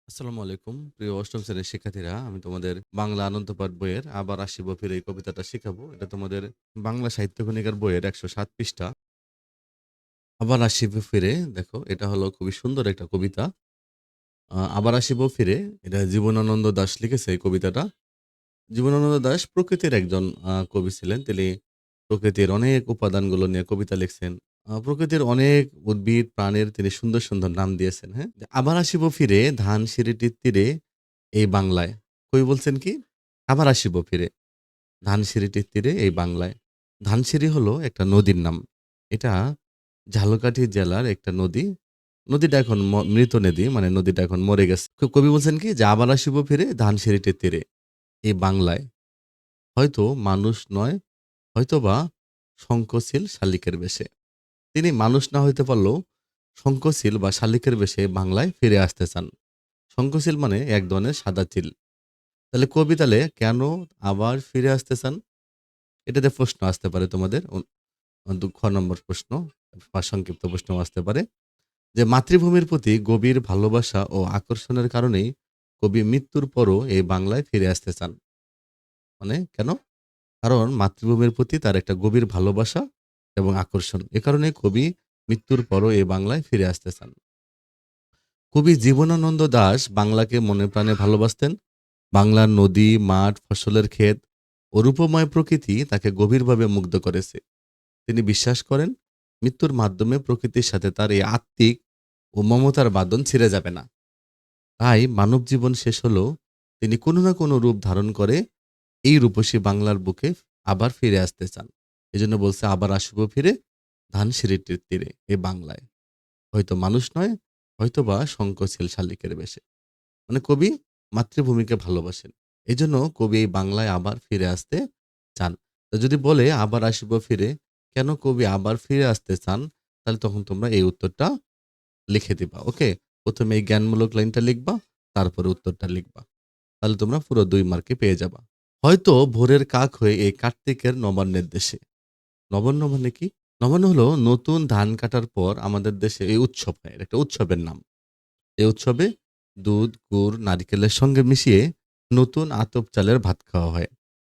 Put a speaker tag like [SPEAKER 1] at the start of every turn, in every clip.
[SPEAKER 1] আসসালামু আলাইকুম। প্রিয় অষ্টম শ্রেণীর শিক্ষার্থীরা, আমি তোমাদের বাংলা আনন্দপাঠ বইয়ের 'আবার আসিব ফিরে' এই কবিতাটা শিখাবো। এটা তোমাদের বাংলা সাহিত্য কণিকার বইয়ের ১০৭ পৃষ্ঠা। 'আবার আসিব ফিরে' দেখো, এটা হলো খুবই সুন্দর একটা কবিতা। 'আবার আসিব ফিরে' এটা জীবনানন্দ দাশ লিখেছে এই কবিতাটা। জীবনানন্দ দাশ প্রকৃতির একজন কবি ছিলেন। তিনি প্রকৃতির অনেক উপাদানগুলো নিয়ে কবিতা লিখছেন। প্রকৃতির অনেক উদ্ভিদ, প্রাণীর তিনি সুন্দর, সুন্দর নাম দিয়েছেন, হ্যাঁ? আবার আসিব ফিরে ধানসিঁড়িটির তীরে এই বাংলায়। কবি বলছেন কি? আবার আসিব ফিরে ধানসিঁড়িটির তীরে এই বাংলায়। ধানসিঁড়ি হলো একটা নদীর নাম। এটা ঝালকাঠি জেলার একটা নদী। নদীটা এখন মৃত নদী, মানে নদীটা এখন মরে গেছে। কবি বলছেন কি? যে আবার আসিব ফিরে ধানসিঁড়িটির তীরে এই বাংলায়। হয়তো মানুষ নয়, হয়তোবা শঙ্খচিল শালিকের বেশে। তিনি মানুষ না হইতে পারলেও শঙ্খচিল বা শালিকের বেশে বাংলায় ফিরে আসতে চান। শঙ্খচিল মানে এক ধরনের সাদা চিল। তাহলে কবি কেন আবার ফিরে আসতে চান? এটাতে প্রশ্ন আসতে পারে তোমাদের। ২ নম্বর প্রশ্ন বা সংক্ষিপ্ত প্রশ্নও আসতে পারে। যে মাতৃভূমির প্রতি গভীর ভালোবাসা ও আকর্ষণের কারণেই কবি মৃত্যুর পরও এই বাংলায় ফিরে আসতে চান। মানে কেন? কারণ মাতৃভূমির প্রতি তার একটা গভীর ভালোবাসা এবং আকর্ষণ। এ কারণে কবি মৃত্যুর পরও এই বাংলায় ফিরে আসতে চান। কবি জীবনানন্দ দাশ বাংলাকে মনে প্রাণে ভালোবাসতেন। বাংলার নদী, মাঠ, ফসলের ক্ষেত ও রূপময় প্রকৃতি তাকে গভীরভাবে মুগ্ধ করেছে। তিনি বিশ্বাস করেন, মৃত্যুর মাধ্যমে প্রকৃতির সাথে তার এই আত্মিক ও মমতার বাঁধন ছিঁড়ে যাবে না। তাই মানব জীবন শেষ হলেও তিনি কোনো না কোনো রূপ ধারণ করে এই রূপসী বাংলার বুকে আবার ফিরে আসতে চান। এজন্য বলছে, আবার আসবো ফিরে ধানসিঁড়িটির তীরে এ বাংলায়। হয়তো মানুষ নয়, হয়তোবা শঙ্খচিল শালিকের বেশে। মানে কবি মাতৃভূমিকে ভালোবাসেন। এজন্য কবি এই বাংলায় আবার ফিরে আসতে চান। তো যদি বলে আবার আসিব ফিরে, কেন কবি আবার ফিরে আসতে চান? তাহলে তখন তোমরা এই উত্তরটা লিখে দিবা। ওকে? ১ম এ এই জ্ঞানমূলক লাইনটা লিখবা, তারপরে উত্তরটা লিখবা। তাহলে তোমরা পুরো ২ মার্কই পেয়ে যাবা। হয়তো ভোরের কাক হয়ে এই কার্তিকের নবান্নের দেশে। নবান্ন মানে কি? নবান্ন হলো নতুন ধান কাটার পর আমাদের দেশে এই উৎসব হয়। এটা একটা উৎসবের নাম। এই উৎসবে দুধ, গুড়, নারিকেলের সঙ্গে মিশিয়ে নতুন আতপ চালের ভাত খাওয়া হয়।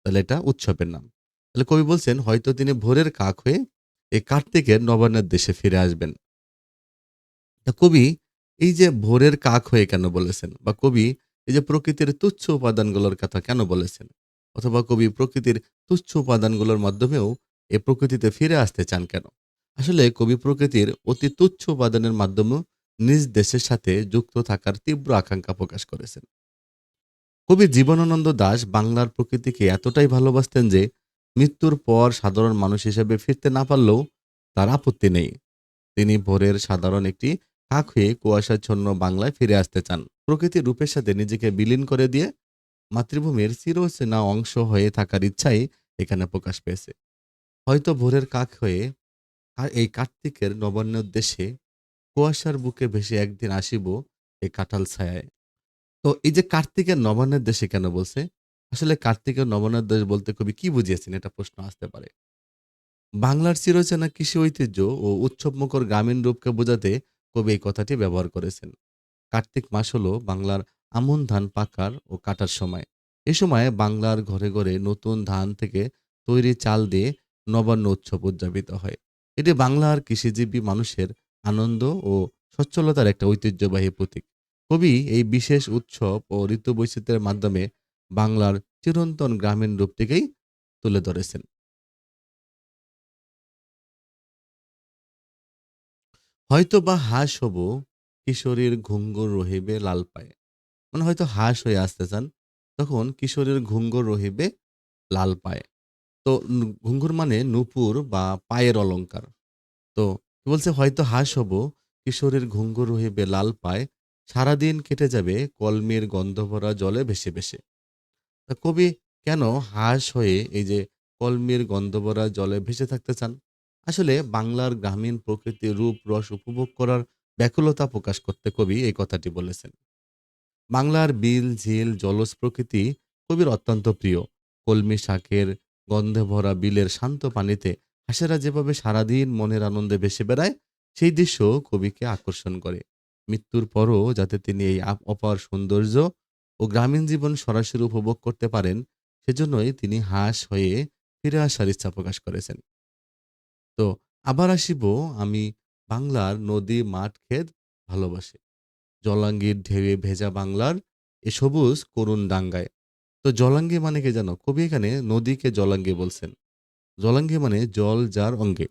[SPEAKER 1] তাহলে এটা উৎসবের নাম। তাহলে কবি বলছেন, হয়তো তিনি ভোরের কাক হয়ে এই কার্তিকের নবান্নের দেশে ফিরে আসবেন। তা কবি এই যে ভোরের কাক হয়ে কেন বলেছেন? বা কবি এই যে প্রকৃতির তুচ্ছ উপাদানগুলোর কথা কেন বলেছেন? অথবা কবি প্রকৃতির তুচ্ছ উপাদানগুলোর মাধ্যমেও এ প্রকৃতিতে ফিরে আসতে চান কেন? আসলে কবি প্রকৃতির অতি তুচ্ছ উপাদানের মাধ্যমেও নিজ দেশের সাথে যুক্ত থাকার তীব্র আকাঙ্ক্ষা প্রকাশ করেছেন। কবি জীবনানন্দ দাশ বাংলার প্রকৃতিকে এতটাই ভালোবাসতেন যে মৃত্যুর পর সাধারণ মানুষ হিসেবে ফিরতে না পারলেও তার আপত্তি নেই। তিনি ভোরের সাধারণ একটি কাক হয়ে কুয়াশাচ্ছন্ন বাংলায় ফিরে আসতে চান। প্রকৃতির রূপের সাথে নিজেকে বিলীন করে দিয়ে মাতৃভূমির চিরচেনা অংশ হয়ে থাকার ইচ্ছাই এখানে প্রকাশ পেয়েছে। হয়তো ভোরের কাক হয়ে আর এই কার্তিকের নবান্নের দেশে কুয়াশার বুকে ভেসে একদিন আসিব এই কাঁঠাল ছায়ায়। তো এই যে কার্তিকের নবান্নের দেশে কেন বলছে? আসলে কার্তিকের নবান্নের দেশ বলতে কবি কি বুঝিয়েছেন? এটা প্রশ্ন আসতে পারে। বাংলার চিরচেনা কৃষি ঐতিহ্য ও উৎসবমুখর গ্রামীণ রূপকে বোঝাতে কবি এই কথাটি ব্যবহার করেছেন। কার্তিক মাস হলো বাংলার আমন ধান পাকার ও কাটার সময়। এ সময় বাংলার ঘরে ঘরে নতুন ধান থেকে তৈরি চাল দিয়ে নবান্ন উৎসব উদযাপিত হয়। এটি বাংলার কৃষিজীবী মানুষের আনন্দ ও সচ্ছলতার একটা ঐতিহ্যবাহী প্রতীক। কবি এই বিশেষ উৎসব ও ঋতু বৈচিত্র্যের মাধ্যমে বাংলার চিরন্তন গ্রামীণ রূপটিকেই তুলে ধরেছেন। হয়তোবা হাঁস হব, কিশোরীর ঘুঙ্গুর রহিবে লাল পায়ে। মানে হয়তো হাঁস হয়ে আসতে চান। তখন কিশোরীর ঘুঙ্গুর রহিবে লাল পায়ে। তো ঘুঙ্গুর মানে নূপুর বা পায়ের অলংকার। তো কি বলছে, হয়তো হাঁস হব, কিশোরীর ঘুঙ্গুর রহিবে লাল পায়, সারাদিন কেটে যাবে কলমির গন্ধভরা জলে ভেসে ভেসে। তা কবি কেন হাঁস হয়ে এই যে কলমির গন্ধভরা জলে ভেসে থাকতে চান? আসলে বাংলার গ্রামীণ প্রকৃতির রূপ রস উপভোগ করার ব্যাকুলতা প্রকাশ করতে কবি এই কথাটি বলেছেন। বাংলার বিল, ঝিল, জলজ প্রকৃতি কবির অত্যন্ত প্রিয়। কলমি শাকের গন্ধে ভরা বিলের শান্ত পানিতে হাঁসেরা যেভাবে সারাদিন মনের আনন্দে ভেসে বেড়ায়, সেই দৃশ্য কবিকে আকর্ষণ করে। মৃত্যুর পরও যাতে তিনি এই অপার সৌন্দর্য ও গ্রামীণ জীবন সরাসরি উপভোগ করতে পারেন, সেজন্যই তিনি হাঁস হয়ে ফিরে আসার ইচ্ছা প্রকাশ করেছেন। তো আবার আসিব, আমি বাংলার নদী, মাঠ, ক্ষেত ভালোবাসি। জলাঙ্গির ঢেউয়ে ভেজা বাংলার এ সবুজ করুণ ডাঙ্গায়। তো জলাঙ্গি মানে কি জানো? কবি এখানে নদীকে জলাঙ্গি বলছেন। জলাঙ্গি মানে জল যার অঙ্গে।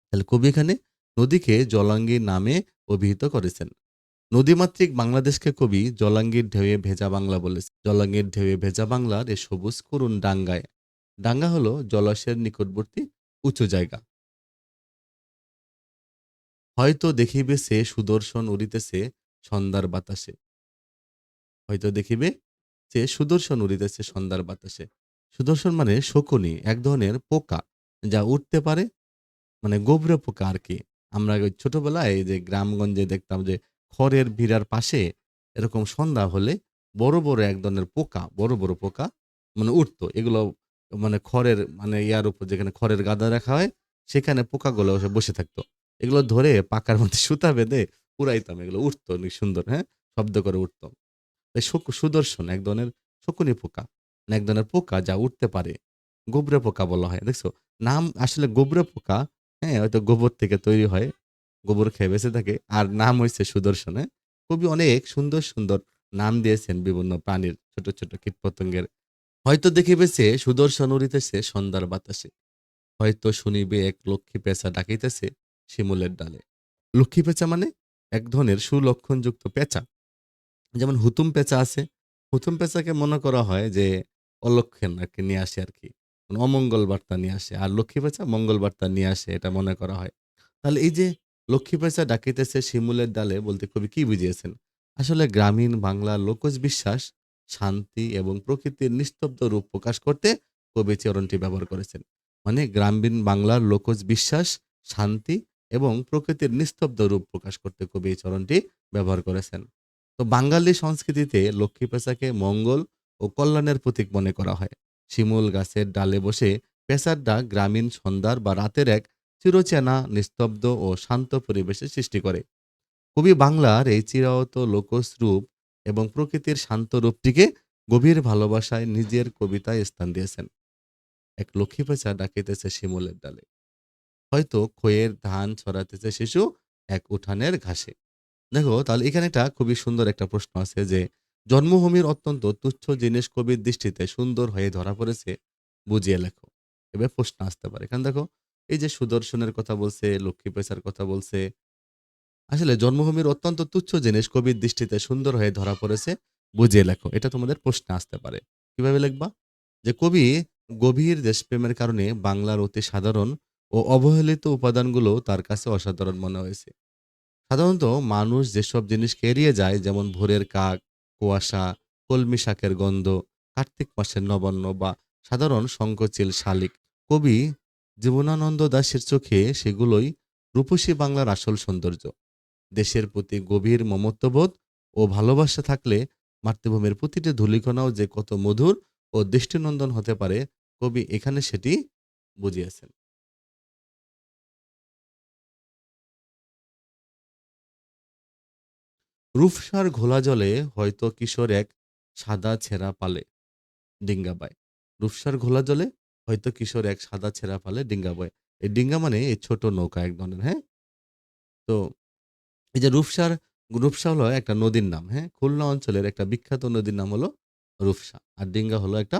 [SPEAKER 1] তাহলে কবি এখানে নদীকে জলাঙ্গি নামে অভিহিত করেছেন। নদীমাতৃক বাংলাদেশকে কবি জলাঙ্গির ঢেউয়ে ভেজা বাংলা বলেছেন। জলাঙ্গির ঢেউয়ে ভেজা বাংলার এ সবুজ করুণ ডাঙ্গায়। ডাঙ্গা হলো জলাশয়ের নিকটবর্তী উঁচু জায়গা। হয়তো দেখিবে সে সুদর্শন উড়িতেছে সন্ধ্যার বাতাসে। হয়তো দেখিবে যে সুদর্শন উড়িতেছে সন্ধ্যার বাতাসে। সুদর্শন মানে শকুনি, এক ধরনের পোকা যা উড়তে পারে, মানে গোবরে পোকা আরকি। আমরা ওই ছোটবেলায় এই যে গ্রামগঞ্জে দেখতাম যে খড়ের ভিড়ার পাশে এরকম সন্ধ্যা হলে বড়, বড় এক ধরনের পোকা, বড়, বড় পোকা মানে উঠতো। এগুলো মানে খড়ের মানে ইয়ার উপর যেখানে খড়ের গাদা রাখা হয়, সেখানে পোকাগুলো এসে বসে থাকতো। এগুলো ধরে পাকার মধ্যে সুতা বেঁধে উড়াইতাম। এগুলো উঠতো অনেক সুন্দর, হ্যাঁ? শব্দ করে উঠতো। এই সুদর্শন এক ধরনের শকুনি পোকা। মানে এক ধরনের পোকা যা উড়তে পারে। গুবরে পোকা বলা হয়। দেখছো? নাম আসলে গুবরে পোকা, হ্যাঁ? হয়তো গোবর থেকে তৈরি হয়। গোবর খেয়ে বেঁচে থাকে। আর নাম হইছে সুদর্শন, হ্যাঁ? কবি অনেক সুন্দর, সুন্দর নাম দিয়েছেন বিভিন্ন প্রাণীর, ছোট, ছোট কীটপতঙ্গের। হয়তো দেখিবেছে সুদর্শন উড়িতেছে সন্ধ্যার বাতাসে। হয়তো শুনিবে এক লক্ষ্মী পেঁচা ডাকিতেছে শিমুলের ডালে। লক্ষ্মী পেঁচা মানে এক ধরনের সুলক্ষণযুক্ত পেঁচা। যেমন হুতুম পেঁচা আছে। হুতুম পেঁচাকে মনে করা হয় যে অলক্ষণ আরকি নিয়ে আসে আরকি। মানে অমঙ্গল বার্তা নিয়ে আসে। আর লক্ষ্মী পেঁচা মঙ্গল বার্তা নিয়ে আসে, এটা মনে করা হয়। তাহলে এই যে লক্ষ্মী পেঁচা ডাকিতেছে শিমুলের ডালে বলতে কবি কি বুঝিয়েছেন? আসলে গ্রামীণ বাংলার লোকজ বিশ্বাস, শান্তি এবং প্রকৃতির নিস্তব্ধ রূপ প্রকাশ করতে কবি চরণটি ব্যবহার করেছেন। মানে গ্রামীণ বাংলার লোকজ বিশ্বাস, শান্তি এবং প্রকৃতির নিস্তব্ধ রূপ প্রকাশ করতে কবি এই চরণটি ব্যবহার করেছেন। তো বাঙালি সংস্কৃতিতে লক্ষ্মী পেঁচাকে মঙ্গল ও কল্যাণের প্রতীক মনে করা হয়। শিমুল গাছের ডালে বসে পেঁচার ডাক গ্রামীণ সন্ধ্যার বা রাতের এক চিরচেনা নিস্তব্ধ ও শান্ত পরিবেশের সৃষ্টি করে। কবি বাংলার এই চিরায়ত লোকজ রূপ এবং প্রকৃতির শান্ত রূপটিকে গভীর ভালোবাসায় নিজের কবিতায় স্থান দিয়েছেন। এক লক্ষ্মী পেঁচা ডাকিতেছে শিমুলের ডালে, হয়তো খয়ের ধান ছড়াতেছে শিশু এক উঠানের ঘাসে। দেখো, তাহলে এখানে একটা খুবই সুন্দর একটা প্রশ্ন আছে যে জন্মভূমির অত্যন্ত তুচ্ছ জিনিস কবির দৃষ্টিতে সুন্দর হয়ে ধরা পড়েছে, বুঝিয়ে লেখো। এবার প্রশ্ন আসতে পারে, এখানে দেখো এই যে সুদর্শনের কথা বলছে, লক্ষ্মী পেশার কথা বলছে, আসলে জন্মভূমির অত্যন্ত তুচ্ছ জিনিস কবির দৃষ্টিতে সুন্দর হয়ে ধরা পড়েছে, বুঝিয়ে লেখো। এটা তোমাদের প্রশ্ন আসতে পারে। কিভাবে লিখবা? যে কবি গভীর দেশপ্রেমের কারণে বাংলার অতি সাধারণ ও অবহেলিত উপাদানগুলো তার কাছে অসাধারণ মনে হয়েছে। সাধারণত মানুষ যেসব জিনিসকে এড়িয়ে যায়, যেমন ভোরের কাক, কুয়াশা, কলমি শাকের গন্ধ, কার্তিক মাসের নবান্ন বা সাধারণ শঙ্খচিল শালিক, কবি জীবনানন্দ দাশের চোখে সেগুলোই রূপসী বাংলার আসল সৌন্দর্য। দেশের প্রতি গভীর মমত্ববোধ ও ভালোবাসা থাকলে মাতৃভূমির প্রতিটি ধূলিকণাও যে কত মধুর ও দৃষ্টিনন্দন হতে পারে, কবি এখানে সেটি বুঝিয়েছেন। রূপসার ঘোলা জলে হয়তো কিশোর এক সাদা ছেঁড়া পালে ডিঙ্গা বায়। রূপসার ঘোলা জলে হয়তো কিশোর এক সাদা ছেঁড়া পালে ডিঙ্গা বয়। এই ডিঙ্গা মানে এই ছোট নৌকা এক ধরনের, হ্যাঁ? তো এই যে রূপসা হলো একটা নদীর নাম, হ্যাঁ? খুলনা অঞ্চলের একটা বিখ্যাত নদীর নাম হলো রূপসা। আর ডিঙ্গা হলো একটা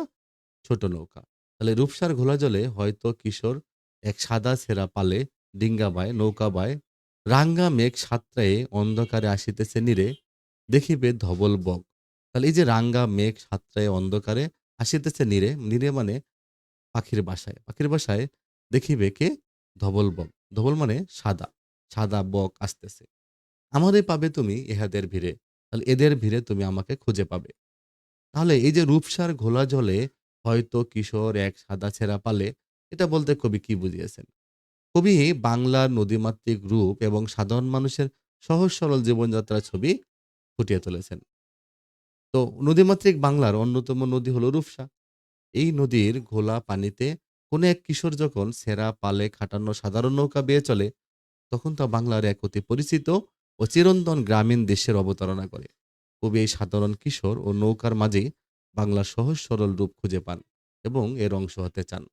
[SPEAKER 1] ছোট নৌকা। তাহলে রূপসার ঘোলা জলে হয়তো কিশোর এক সাদা ছেঁড়া পালে ডিঙ্গা বায়, নৌকা বায়। রাঙ্গা মেঘ সাতটায়ে অন্ধকারে আসিতেছে নীরে, দেখিবে ধবল বক। তাহলে এই যে রাঙ্গা মেঘ সাতটায়ে অন্ধকারে আসিতেছে নীরে, নীরে মানে পাখির বাসায়। পাখির বাসায় দেখিবে কে? ধবল বক। ধবল মানে সাদা। সাদা বক আসতেছে। আমারে পাবে তুমি ইহাদের ভিড়ে। তাহলে এদের ভিড়ে তুমি আমাকে খুঁজে পাবে। তাহলে এই যে রূপসার ঘোলা জলে হয়তো কিশোর এক সাদা ছেঁড়া পালে, এটা বলতে কবি কি বুঝিয়েছেন? কবি বাংলার নদীমাতৃক রূপ এবং সাধারণ মানুষের সহজ সরল জীবনযাত্রার ছবি ফুটিয়ে তুলেছেন। তো নদীমাতৃক বাংলার অন্যতম নদী হলো রূপসা। এই নদীর ঘোলা পানিতে কোনো এক কিশোর যখন ছেঁড়া পালে খাটানো সাধারণ নৌকা বেয়ে চলে, তখন তা বাংলার এক অতি পরিচিত ও চিরন্তন গ্রামীণ দৃশ্যের অবতারণা করে। কবি এই সাধারণ কিশোর ও নৌকার মাঝেই বাংলার সহজ সরল রূপ খুঁজে পান এবং এর অংশ হতে চান।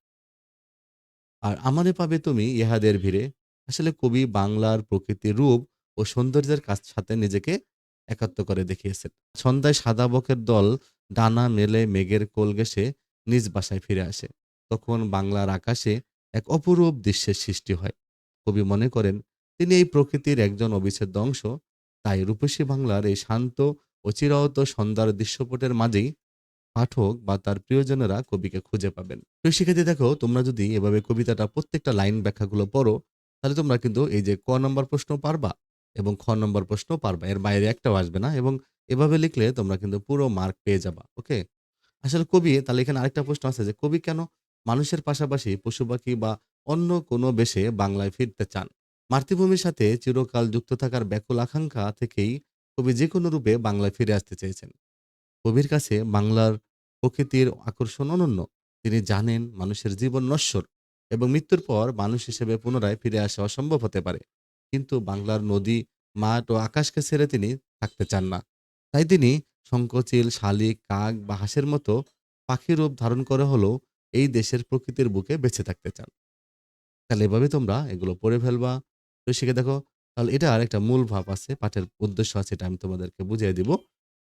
[SPEAKER 1] আর আমারে পাবে তুমি ইহাদের ভিড়ে, আসলে কবি বাংলার প্রকৃতির রূপ ও সৌন্দর্যের কাছ সাথে নিজেকে একাত্ম করে দেখিয়েছেন। সন্ধ্যায় সাদা বকের দল ডানা মেলে মেঘের কোল ঘেঁষে নিজ বাসায় ফিরে আসে। তখন বাংলার আকাশে এক অপরূপ দৃশ্যের সৃষ্টি হয়। কবি মনে করেন তিনি এই প্রকৃতির একজন অবিচ্ছেদ্য অংশ। তাই রূপসী বাংলার এই শান্ত ও চিরায়ত সন্ধ্যার দৃশ্যপটের মাঝেই পাঠক বা তার প্রিয়জনেরা কবিকে খুঁজে পাবেন। প্রিয় শিক্ষার্থী, দেখো তোমরা যদি এভাবে কবিতাটা প্রত্যেকটা লাইন ব্যাখ্যাগুলো পড়ো, তাহলে তোমরা কিন্তু এই যে ক নম্বর প্রশ্ন পারবা এবং খ নম্বর প্রশ্ন পারবা। এর বাইরে একটাও আসবে না এবং এভাবে লিখলে তোমরা কিন্তু পুরো মার্ক পেয়ে যাবা। ওকে? আসলে কবি তাহলে এখানে আরেকটা প্রশ্ন আছে যে কবি কেন মানুষের পাশাপাশি পশু-পাখি বা অন্য কোনো বেশে বাংলায় ফিরতে চান? মাতৃভূমির সাথে চিরকাল যুক্ত থাকার ব্যাকুল আকাঙ্ক্ষা থেকেই কবি যেকোনো রূপে বাংলায় ফিরে আসতে চেয়েছেন। কবির কাছে বাংলার প্রকৃতির আকর্ষণ অনন্য। তিনি জানেন মানুষের জীবন নশ্বর এবং মৃত্যুর পর মানুষ হিসেবে পুনরায় ফিরে আসা অসম্ভব হতে পারে। কিন্তু বাংলার নদী, মাঠ ও আকাশকে ছেড়ে তিনি থাকতে চান না। তাই তিনি শঙ্খচিল, শালিক, কাক বা হাঁসের মতো পাখির রূপ ধারণ করে হলেও এই দেশের প্রকৃতির বুকে বেঁচে থাকতে চান। তাহলে এভাবে তোমরা এগুলো পড়ে ফেলবা। তো শিখে দেখো, তাহলে এটার একটা মূল ভাব আছে, পাঠের উদ্দেশ্য আছে, এটা আমি তোমাদেরকে বুঝিয়ে দিব।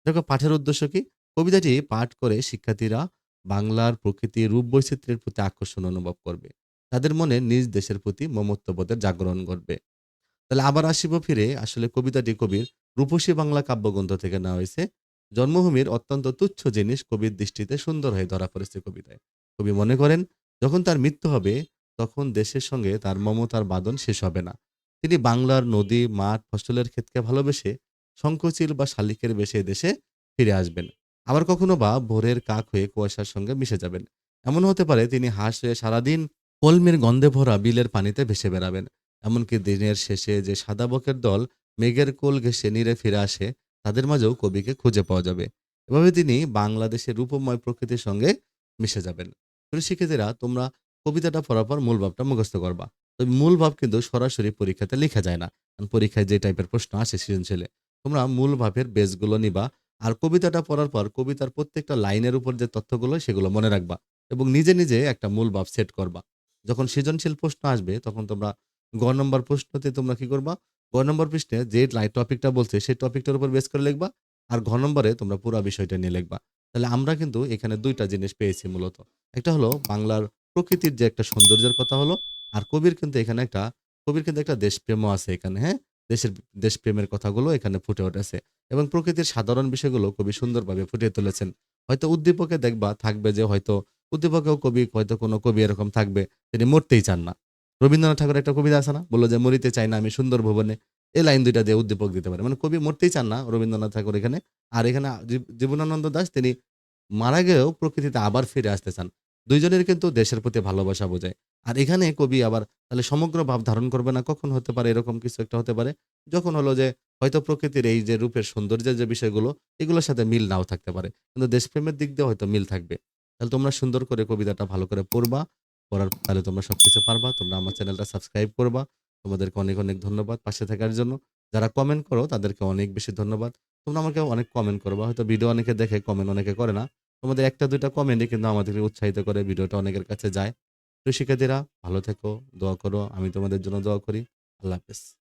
[SPEAKER 1] দেখো পাঠের উদ্দেশ্য কি? কবিতাটি পাঠ করে শিক্ষার্থীরা বাংলার প্রকৃতির রূপ বৈচিত্র্যের প্রতি আকর্ষণ অনুভব করবে। তাদের মনে নিজ দেশের প্রতি মমত্ববোধের জাগরণ ঘটবে। তাহলে আবার আসিব ফিরে, আসলে কবিতাটি কবির রূপসী বাংলা কাব্যগ্রন্থ থেকে নেওয়া হয়েছে। জন্মভূমির অত্যন্ত তুচ্ছ জিনিস কবির দৃষ্টিতে সুন্দর হয়ে ধরা পড়েছে কবিতায়। কবি মনে করেন যখন তার মৃত্যু হবে তখন দেশের সঙ্গে তার মমতার বাঁধন শেষ হবে না। তিনি বাংলার নদী, মাঠ, ফসলের ক্ষেতকে ভালোবেসে শঙ্খচিল বা শালিকের বেশে দেশে ফিরে আসবেন। আবার কখনো বা ভোরের কাক হয়ে কুয়াশার সঙ্গে মিশে যাবেন। এমন হতে পারে তিনি হাঁস হয়ে সারাদিন কলমির গন্ধে ভরা বিলের পানিতে ভেসে বেড়াবেন। এমনকি দিনের শেষে যে সাদা বকের দল মেঘের কোল ঘেঁষে নীরে ফিরে আসে, তাদের মাঝেও কবিকে খুঁজে পাওয়া যাবে। এভাবে তিনি বাংলাদেশের রূপময় প্রকৃতির সঙ্গে মিশে যাবেন। প্রিয় শিক্ষার্থীরা, তোমরা কবিতাটা পড়ার পর মূল ভাবটা মুখস্থ করবা। তো মূল ভাব কিন্তু সরাসরি পরীক্ষাতে লেখা যায় না, কারণ পরীক্ষায় যে টাইপের প্রশ্ন আসে সৃজনশীলে, তোমরা মূল ভাবের বেসগুলো নিবা। আর কবিতাটা পড়ার পর কবিতার প্রত্যেকটা লাইনের উপর যে তথ্যগুলো সেগুলো মনে রাখবা এবং নিজে নিজে একটা মূল ভাব সেট করবা। যখন সৃজনশীল প্রশ্ন আসবে তখন তোমরা গ নম্বর প্রশ্নতে তোমরা কি করবা? গ নম্বর পৃষ্ঠায় যে টপিকটা বলছে সেই টপিকটার উপর বেস করে লিখবা। আর ঘ নম্বরে তোমরা পুরা বিষয়টা নিয়ে লিখবা। তাহলে আমরা কিন্তু এখানে ২ টা জিনিস পেয়েছি মূলত। একটা হলো বাংলার প্রকৃতির যে একটা সৌন্দর্যের কথা হলো, আর কবির কিন্তু একটা দেশপ্রেমও আছে এখানে, হ্যাঁ? দেশপ্রেমের কথাগুলো এখানে ফুটে উঠেছে এবং প্রকৃতির সাধারণ বিষয়গুলো কবি সুন্দরভাবে ফুটিয়ে তুলেছেন। হয়তো উদ্দীপকে দেখবা থাকবে যে হয়তো উদ্দীপকেও হয়তো কোনো কবি এরকম থাকবে, তিনি মরতেই চান না। রবীন্দ্রনাথ ঠাকুরের একটা কবিতা আছে না? বলল যে, "মরিতে চাই না আমি সুন্দর ভুবনে।" এই লাইন ২ টা দিয়ে উদ্দীপক দিতে পারে। মানে কবি মরতেই চান না রবীন্দ্রনাথ ঠাকুর এখানে। আর এখানে জীবনানন্দ দাশ তিনি মারা গেলেও প্রকৃতিতে আবার ফিরে আসতে চান। ২ জনের কিন্তু দেশের প্রতি ভালোবাসা বোঝায়। আর এখানে কবি আবার তাহলে সমগ্র ভাব ধারণ করবে না, কখন হতে পারে? এরকম কিছু একটা হতে পারে। যখন হলো যে হয়তো প্রকৃতির এই যে রূপের সৌন্দর্যের যে বিষয়গুলো, এগুলোর সাথে মিল নাও থাকতে পারে। কিন্তু দেশপ্রেমের দিক দিয়ে হয়তো মিল থাকবে। তাহলে তোমরা সুন্দর করে কবিতাটা ভালো করে পড়বা। তাহলে তোমরা সবকিছু পারবা। তোমরা আমার চ্যানেলটা সাবস্ক্রাইব করবা। তোমাদেরকে অনেক, অনেক ধন্যবাদ পাশে থাকার জন্য। যারা কমেন্ট করো তাদেরকে অনেক বেশি ধন্যবাদ। তোমরা আমাকে অনেক কমেন্ট করবা। হয়তো ভিডিও অনেকে দেখে, কমেন্ট অনেকে করে না। তোমাদের ১ টা ২ টা কমেন্টই কিন্তু আমাদেরকে উৎসাহিত করে, ভিডিওটা অনেকের কাছে যায়। তো শিক্ষার্থীরা ভালো থেকো, দোয়া করো। আমি তোমাদের জন্য দোয়া করি। আল্লাহ হাফেজ।